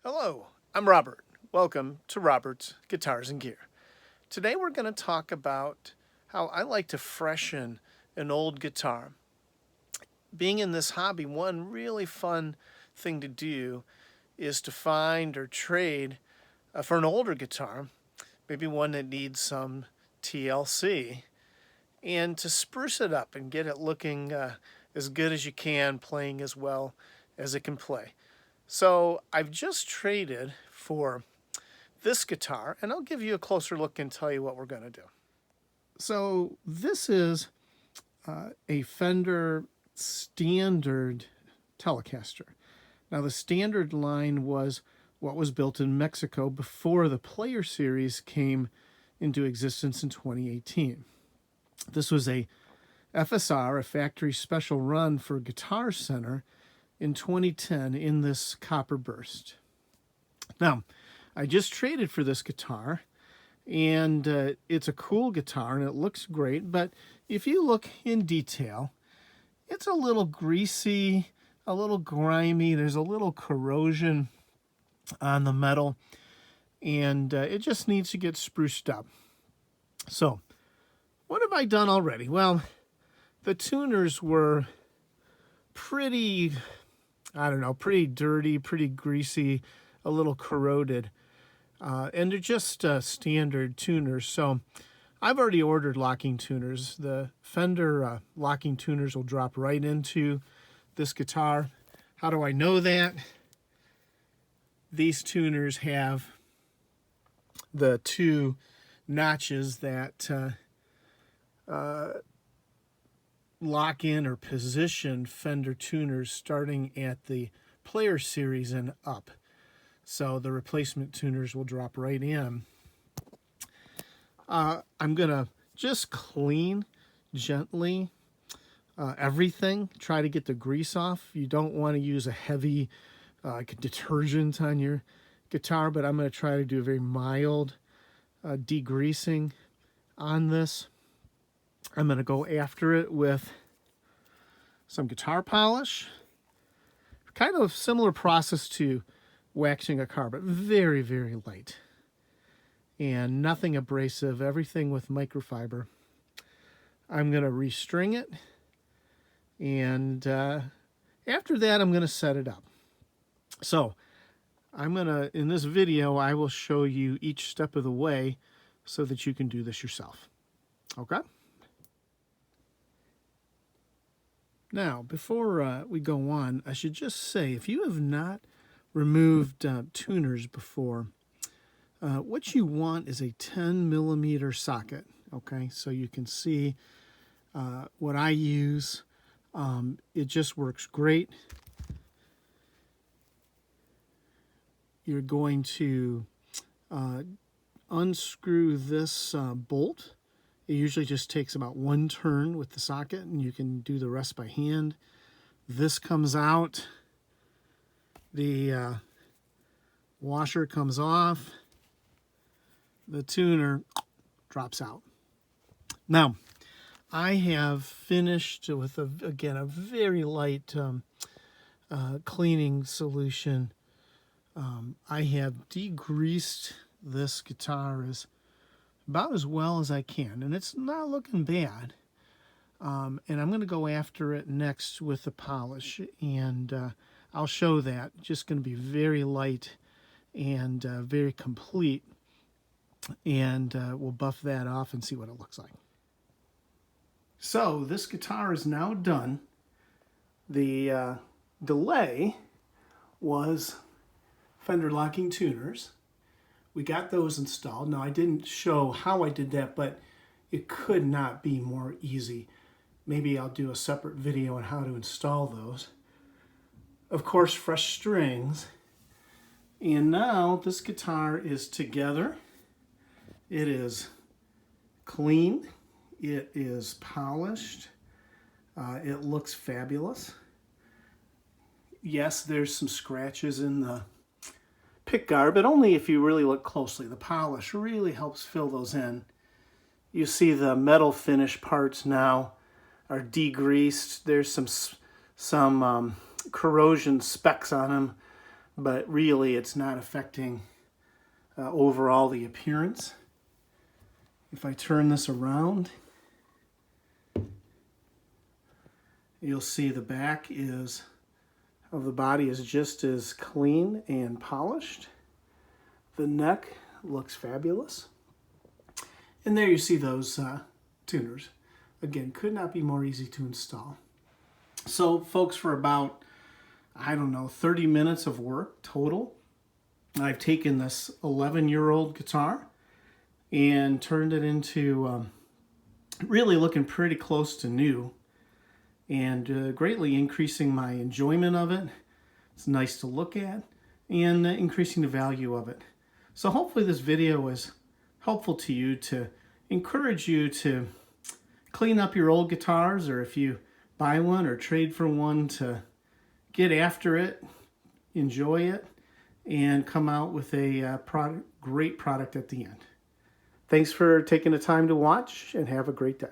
Hello, I'm Robert. Welcome to Robert's Guitars and Gear. Today we're going to talk about how I like to freshen an old guitar. Being in this hobby, one really fun thing to do is to find or trade for an older guitar, maybe one that needs some TLC, and to spruce it up and get it looking as good as you can, playing as well as it can play. So I've just traded for this guitar, and I'll give you a closer look and tell you what we're going to do. So this is a Fender Standard Telecaster. Now the Standard line was what was built in Mexico before the Player Series came into existence in 2018. This was a FSR, a factory special run for Guitar Center in 2010 in this copper burst. Now, I just traded for this guitar, and it's a cool guitar, and it looks great, but if you look in detail, it's a little greasy, a little grimy, there's a little corrosion on the metal, and it just needs to get spruced up. So, what have I done already? Well, the tuners were pretty pretty dirty, pretty greasy, a little corroded. And they're just standard tuners. So I've already ordered locking tuners. The Fender locking tuners will drop right into this guitar. How do I know that? These tuners have the two notches that lock in or position Fender tuners starting at the Player Series and up. So the replacement tuners will drop right in. I'm going to just clean gently everything. Try to get the grease off. You don't want to use a heavy detergent on your guitar, but I'm going to try to do a very mild degreasing on this. I'm going to go after it with some guitar polish. Kind of similar process to waxing a car, but very, very light. And nothing abrasive, everything with microfiber. I'm going to restring it. And after that, I'm going to set it up. So in this video, I will show you each step of the way so that you can do this yourself. Okay? Now, before we go on, I should just say, if you have not removed tuners before, what you want is a 10 millimeter socket, okay? So you can see what I use. It just works great. You're going to unscrew this bolt. It usually just takes about one turn with the socket, and you can do the rest by hand. This comes out. The washer comes off. The tuner drops out. Now, I have finished with, again, a very light cleaning solution. I have degreased this guitar about as well as I can, and it's not looking bad. And I'm going to go after it next with the polish, and I'll show that. Just going to be very light and very complete, and we'll buff that off and see what it looks like. So this guitar is now done. The delay was Fender locking tuners. We got those installed. Now, I didn't show how I did that, but it could not be more easy. Maybe I'll do a separate video on how to install those. Of course, fresh strings. And now this guitar is together. It is clean. It is polished. It looks fabulous. Yes, there's some scratches in the pickguard, but only if you really look closely. The polish really helps fill those in. You see the metal finish parts now are degreased. There's some corrosion specks on them, but really it's not affecting overall the appearance. If I turn this around, you'll see the back of the body is just as clean and polished. The neck looks fabulous. And there you see those tuners. Again, could not be more easy to install. So folks, for about, I don't know, 30 minutes of work total, I've taken this 11-year-old guitar and turned it into really looking pretty close to new, and greatly increasing my enjoyment of it. It's nice to look at, and increasing the value of it. So hopefully this video is helpful to you, to encourage you to clean up your old guitars, or if you buy one or trade for one, to get after it, enjoy it, and come out with a great product at the end. Thanks for taking the time to watch, and have a great day.